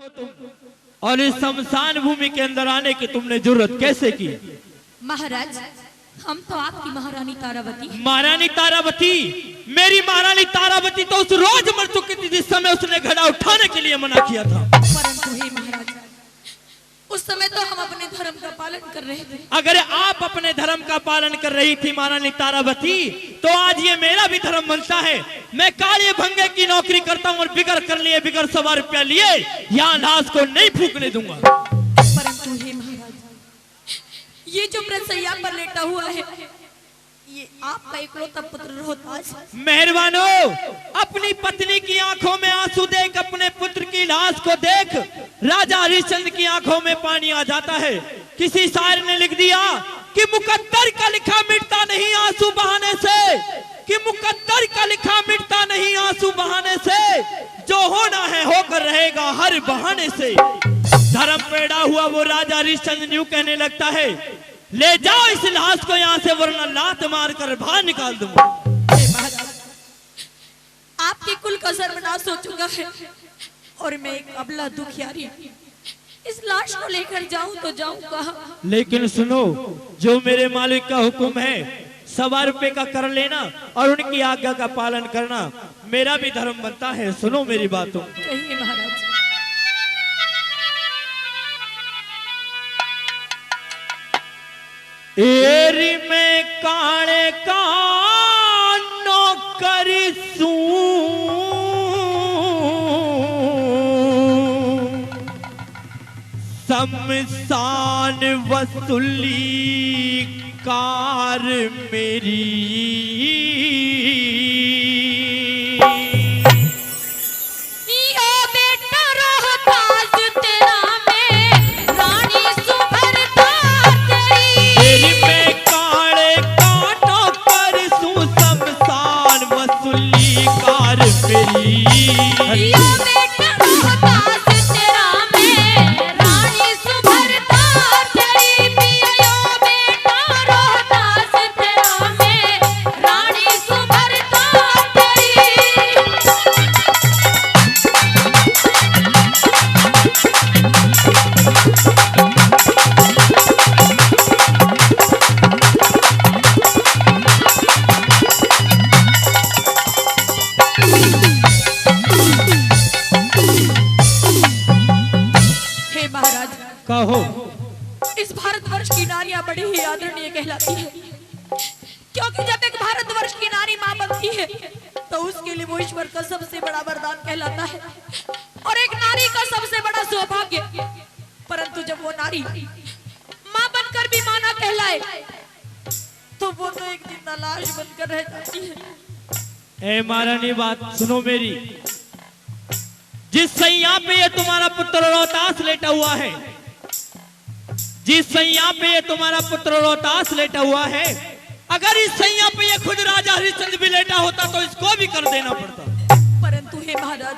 हो तुम और इस शमशान भूमि के अंदर आने की तुमने जरूरत कैसे की? महाराज, हम तो आपकी महारानी तारावती। महारानी तारावती? मेरी महारानी तारावती तो उस रोज मर चुकी थी जिस समय उसने घड़ा उठाने के लिए मना किया था। परंतु हे महाराज, उस समय तो हम अपने धर्म का पालन कर रहे थे। अगर आप अपने धर्म का पालन कर रही थी महारानी तारावती, तो आज ये मेरा भी धर्म बनता है। मैं काले भंगे की नौकरी करता हूँ और बिगड़ कर लिए बिगड़ 100 रुपया लिए यहाँ लाश को नहीं फूकने दूंगा। परंतु हे महाराज, ये जो मृतशैया पर लेटा हुआ है, ये आपका इकलौता पुत्र रोहतास। मेहरबानो, अपनी पत्नी की आंखों में आंसू देख, अपने पुत्र की लाश को देख, राजा हरिश्चंद्र की आंखों में पानी आ जाता है। किसी शायर ने लिख दिया कि मुकद्दर का लिखा मिटता नहीं आंसू बहाने से, कि मुकद्दर का लिखा मिटता नहीं आंसू बहाने से, जो होना है होकर रहेगा हर बहाने से। धर्म पैदा हुआ वो राजा हरिश्चंद्र यूं कहने लगता है, ले जाओ इस लाश को यहाँ से वरना लात मार कर बाहर निकाल दूंगा। आपके कुल का सर्वनाश हो चुका है और मैं एक अबला दुखियारी इस लाश को लेकर जाऊं तो जाऊं कहां? लेकिन सुनो, जो मेरे मालिक का हुक्म है 100 रुपए का कर लेना और उनकी आज्ञा का पालन करना मेरा भी धर्म बनता है। सुनो मेरी बातों। कहिए महाराज। एरी में काले का नौकर सू, शमशान वसूली कार मेरी। कहो, इस भारतवर्ष की नारियां बड़ी ही आदरणीय कहलाती है, क्योंकि जब एक भारतवर्ष की नारी मां बनती है तो उसके लिए वो ईश्वर का सबसे बड़ा वरदान कहलाता है और एक नारी का सबसे बड़ा सौभाग्य। परंतु जब वो नारी मां बनकर भी मां ना कहलाए तो वो तो एक जिंदा लाश बनकर रह जाती है। ए महारानी, बात सुनो मेरी। जिस सैया पे ये तुम्हारा पुत्र रोहतास लेटा हुआ है, जिस सैया पे ये तुम्हारा पुत्र रोहतास लेटा हुआ है, अगर इस सैया पे ये खुद राजा हरिश्चंद्र भी लेटा होता तो इसको भी कर देना पड़ता। परंतु हे महाराज,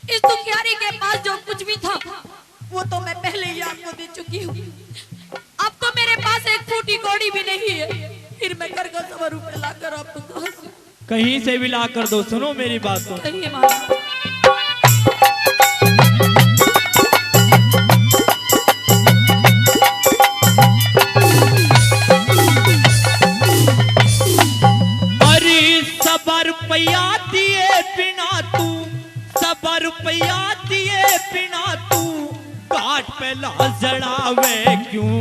इस दुखियारी के पास जो कुछ भी था वो तो मैं पहले ही आपको दे चुकी हूँ। अब तो मेरे पास एक फूटी कौड़ी भी नहीं है, फिर मैं कर 100 रुपए लाकर आपको कहीं से भी ला कर दो। सुनो मेरी बात तो। कहिए महाराज। रुपया दिए बिना तू, 100 रुपया दिए बिना तू काट पे ला जड़ावे क्यों?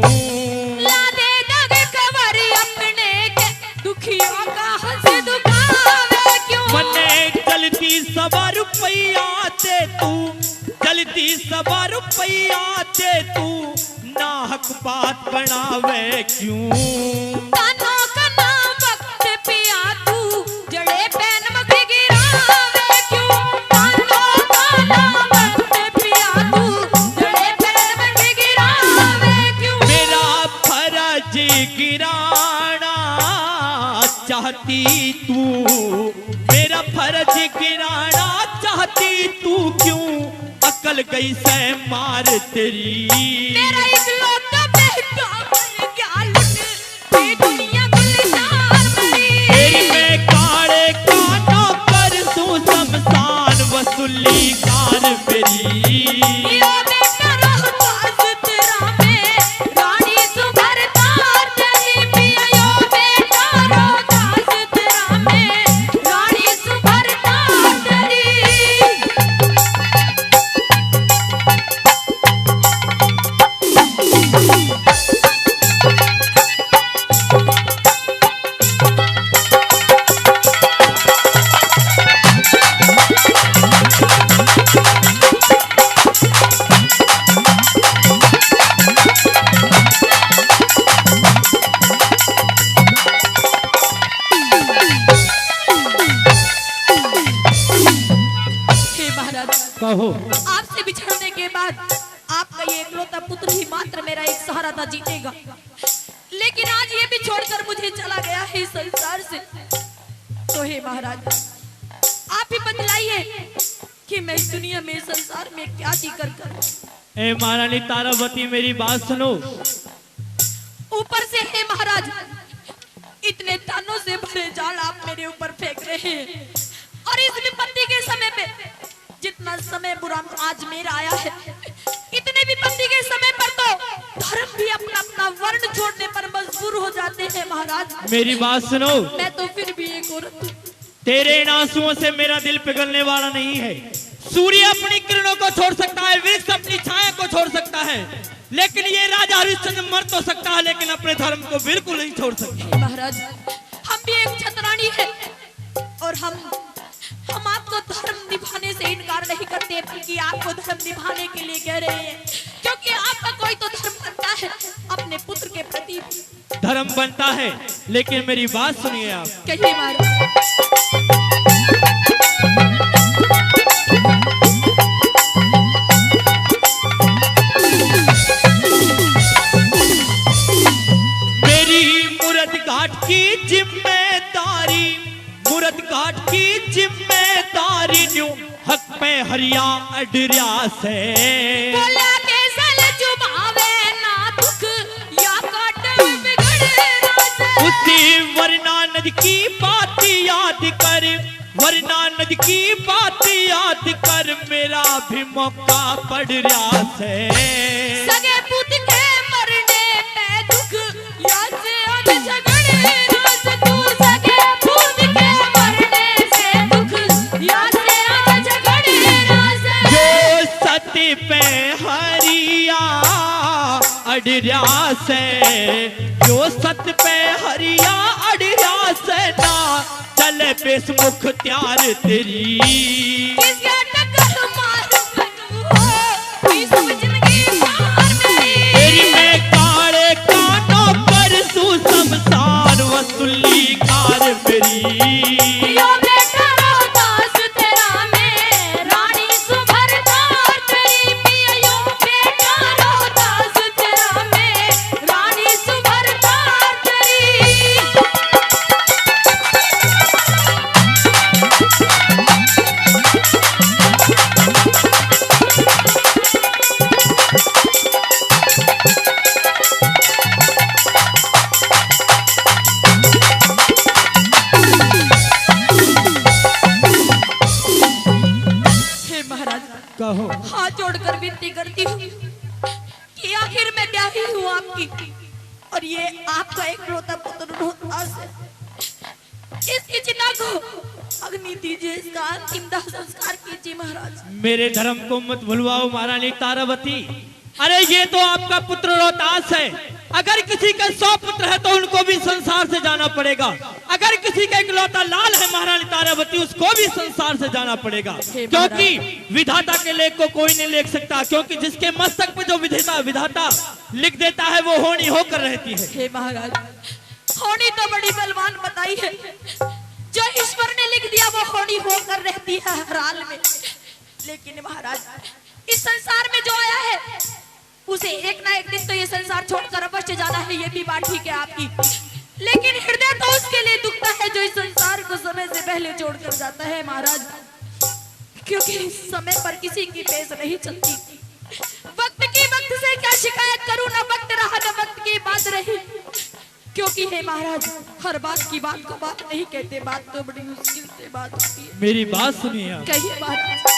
ला दे दग खबर अपने के दुखिया का हंस दुखावे क्यों? मने जल्दी 100 रुपया दे तू, जल्दी 100 रुपया दे तू, नाहक बात बनावे क्यों? कानों का नाम वक्त पिया तू, जड़े पैन मगे गिरावे क्यों? कानों का नाम वक्त पिया तू, जड़े पैन मगे गिरावे क्यों? मेरा फर्ज गिराना चाहती तू, मेरा फर्ज गिराना चाहती तू क्यों? अकल गई से मार तेरी। मेरा इकलौता बेटा मर गया लुट, ये दुनिया गुलजार बनी। तेरी में काले का नौकर तू, शमशान वसूली कार मेरी। के बाद आपका ये इकलौता पुत्र ही मात्र मेरा एक सहारा था जीने का, लेकिन आज ये भी छोड़कर मुझे चला गया है इस संसार से। तो हे महाराज, आप ही बतलाइए कि मैं इस दुनिया में, इस संसार में क्या जी कर करूं। ए महारानी तारावती, मेरी बात सुनो। ऊपर से हे महाराज, इतने तानों से भरे जाल आप मेरे ऊपर फेंक रहे हैं, और इस विपत्ति के समय पे, जितना समय बुरा आज मेरा आया है, इतने विपत्ति के समय पर तो धर्म भी अपना अपना वर्ण छोड़ने पर मजबूर हो जाते हैं महाराज। मेरी बात सुनो। मैं तो फिर भी एक औरत हूं। तेरे इन आंसुओं से मेरा दिल पिघलने वाला नहीं है। सूर्य अपनी किरणों को छोड़ सकता है, वृक्ष अपनी छाया को छोड़ सकता है, लेकिन ये राजा हरिश्चंद्र मर तो सकता है, लेकिन अपने धर्म को बिल्कुल नहीं छोड़ सकता। महाराज, हम भी एक छतरानी है, और हम आपको धर्म निभाने से इनकार नहीं करते, बल्कि आपको धर्म निभाने के लिए कह रहे हैं, क्योंकि आपका कोई तो धर्म बनता है अपने पुत्र के प्रति। धर्म बनता है, लेकिन मेरी बात सुनिए आप। कहिए महाराज। मूरत घाट की जिम्मेदारी न्यू हक पे हरिया अडरिया से बोला के सल जुबावे ना दुख या काट बिगड़े रासे। उसी वरना नदी की बात याद कर, वरना नदी की बात याद कर, मेरा भी मौका पड़ रहा से। सगे पुत के मरने पे दुख याद से आज झगड़े रास। तू सगे पुत के मरने से दुख याद से आज झगड़े रास। जो सती पे हरिया अडरिया से, जो सत पे हरिया अडरिया से ना चले बेसमुख त्यार तेरी। किसका टक्कर मारू बनू इस जिंदगी पार मेरी। तेरी मैं काले कानों पर सू शमशान वसूली कार मेरी। यो बेटा रोहतास तेरा मैं रानी सुभरदार तेरी। पिया यो बेटा रोहतास तेरा मैं रानी सुभरदार तेरी। कहो। हाथ जोड़कर विनती करती हूँ कि आखिर मैं ब्याही हूँ आपकी, और ये आपका एक रोता पुत्र रोहतास है। इसकी चिता को अग्नि दीजिए, इसका अंतिम दाह संस्कार कीजिए महाराज। मेरे धर्म को मत भुलवाओ महारानी तारावती। अरे ये तो आपका पुत्र रोहतास है। अगर किसी का 100 पुत्र है तो उनको भी संसार से जाना पड़ेगा। अगर किसी का इकलौता लाल है महारानी तारावती, उसको भी संसार से जाना पड़ेगा, क्योंकि विधाता के लेख को कोई नहीं लिख सकता, क्योंकि जिसके मस्तक पे जो विधाता लिख देता है वो होनी होकर रहती है। हे महाराज, होनी तो बड़ी बलवान बताई है, जो ईश्वर ने लिख दिया वो होनी होकर रहती है हर हाल में। लेकिन महाराज, इस संसार में जो आया है उसे एक ना एक दिन तो ये संसार छोड़कर अवश्य जाना है, ये भी बात ठीक है आपकी। लेकिन हृदय तो उसके लिए दुखता है जो इस संसार को समय से पहले छोड़कर जाता है महाराज, क्योंकि समय पर किसी की पेश नहीं चलती। वक्त की वक्त से क्या शिकायत करूं, ना वक्त रहा ना वक्त की बात रही, क्योंकि हे महाराज, हर बात की बात को बात नहीं कहते, बात तो बड़ी मुश्किल से बात होती है। मेरी बात सुनिए आप। कहिए महाराज।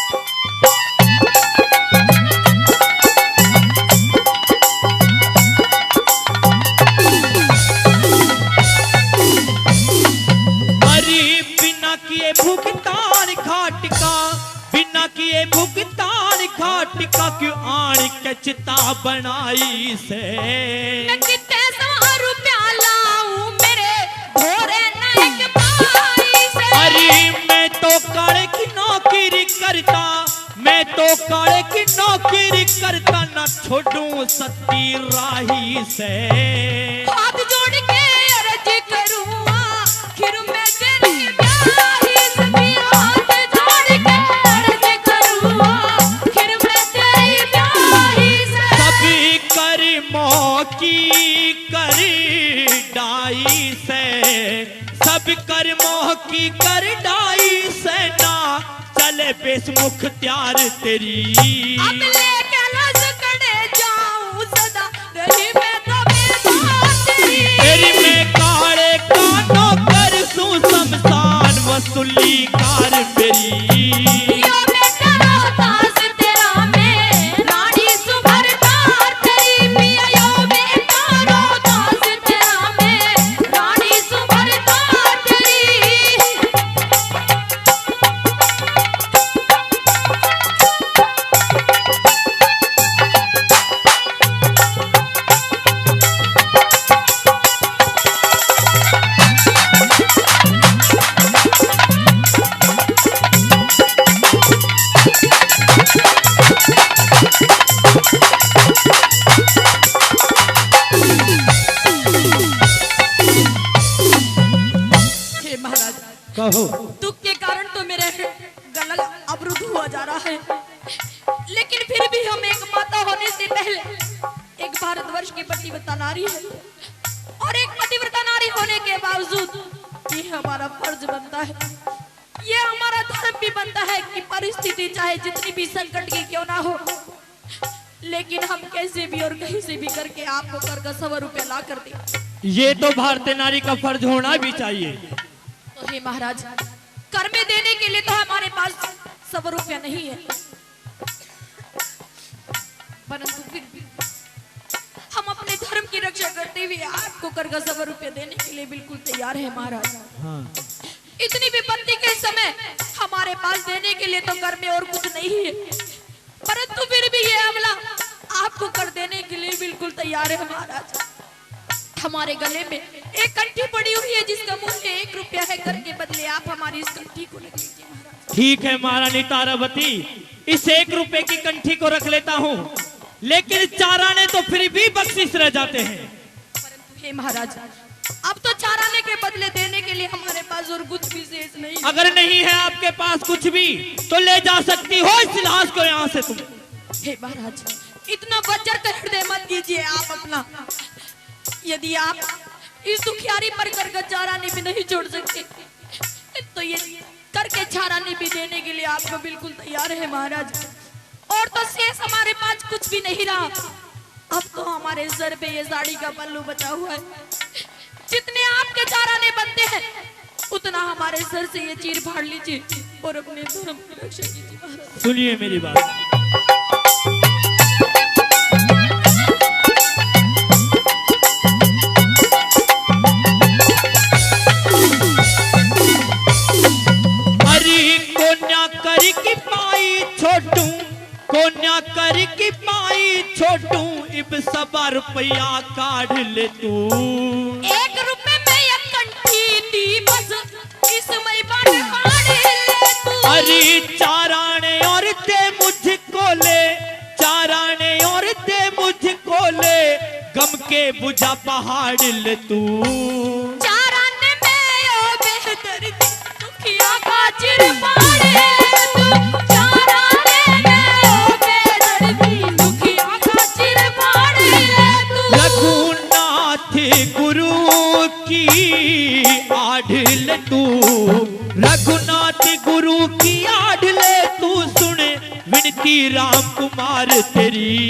भुगतान घाट का, बिना किए भुगतान घाट का, क्यों आण के चिता बनाई से। मैं कितने सवारू प्याला हूँ मेरे भोरे नायक पाई से। अरे मैं तो काले की नौकरी करता, मैं तो काले की नौकरी करता, ना छोड़ूं सती राही से। हाथ जोड़ के अर्ज करूँ आखिर मैं तेरी ब्याही से। हाथ जोड़ के अर्ज करूँ आखिर मैं तेरी ब्याही कर मोह की कर डाई सेना, चले बेसमुख त्यार तेरी। अब लेके लश्करे जाऊं सदा रही मैं तो बेदार तेरी। तेरी मैं काले कानों कर सूं शमशान वसूली कार मेरी। यो बेटा रोहतास तेरा मैं रानी सुभरदार तेरी पिया। यो बेटा रोहतास तेरा मैं रानी सुभरदार तेरी। हे महाराज, कहो। दुख के कारण तो मेरे गला अवरुद्ध हुआ जा रहा है, लेकिन फिर भी हम एक माता होने से पहले एक भारतवर्ष की पतिव्रता नारी है, और एक पतिव्रता नारी होने के बावजूद ये हमारा फर्ज बनता है, ये हमारा धर्म भी बनता है कि परिस्थिति चाहे जितनी भी संकट की क्यों ना हो, लेकिन हम कैसे भी और कहीं से भी करके आपको कर का 100 रुपया ला कर दे। ये तो भारतीय नारी का फर्ज होना भी चाहिए। तो हे महाराज, कर में देने के लिए तो हमारे पास 100 रुपया नहीं है, परंतु फिर भी हम अपने धर्म की रक्षा करते हुए आपको कर का 100 रुपया देने के लिए बिल्कुल तैयार है महाराज। हाँ। इतनी विपत्ति के समय हमारे पास देने के लिए तो कर में और कुछ नहीं है, परंतु फिर भी ये अमला आपको कर देने के लिए बिल्कुल तैयार है महाराज। हमारे गले में एक कंठी पड़ी हुई है जिसका मूल्य 1 रुपया है, कर के बदले आप हमारी इस कंठी को रख लीजिए महाराज। ठीक है महारानी तारावती, इस 1 रुपए की कंठी को रख लेता हूँ, लेकिन 4 आने तो फिर भी बख्शिश रह जाते हैं। परंतु हे महाराज, अब तो 4 आने के बदले देने के लिए हमारे पास और कुछ भी शेष नहीं है। अगर नहीं है आपके पास कुछ भी तो ले जा सकती हो इस लाश को यहाँ से तुम। हे महाराज, इतना बज्जर कर हृदय मत कीजिए आप अपना। यदि आप इस दुखियारी पर कर का 4 आने भी नहीं छोड़ सकते, तो ये करके 4 आने भी देने के लिए आपको बिल्कुल तैयार है महाराज। और तो शेष हमारे पास कुछ भी नहीं रहा, अब तो हमारे सर पे ये साड़ी का पल्लू बचा हुआ है। जितने आपके 4 आने बनते हैं उतना हमारे सर से ये चीर फाड़ लीजिए और अपने धर्म की रक्षा कीजिए महाराज। सुनिए मेरी बात। कोन्या कर की पाई छोटू, इब 100 रुपया काढ़ ले तू। 1 रुपए में ये कंठी दी बस, इसमें बात काढ़ ले तू। अरे 4 आने और दे मुझको ले, 4 आने और दे मुझको ले, गम के बुझा पहाड़ ले तू। 4 आने में ओ बेहतर दुखिया का चिर फाड़ ले तू। 4 आने में ओ बेदर्दी दुखिया का चिर फाड़ ले तू। रघुनाथ गुरु की आढ़ ले तू, रघुनाथ गुरु की आढ़ ले तू, सुने विनती राम कुमार तेरी।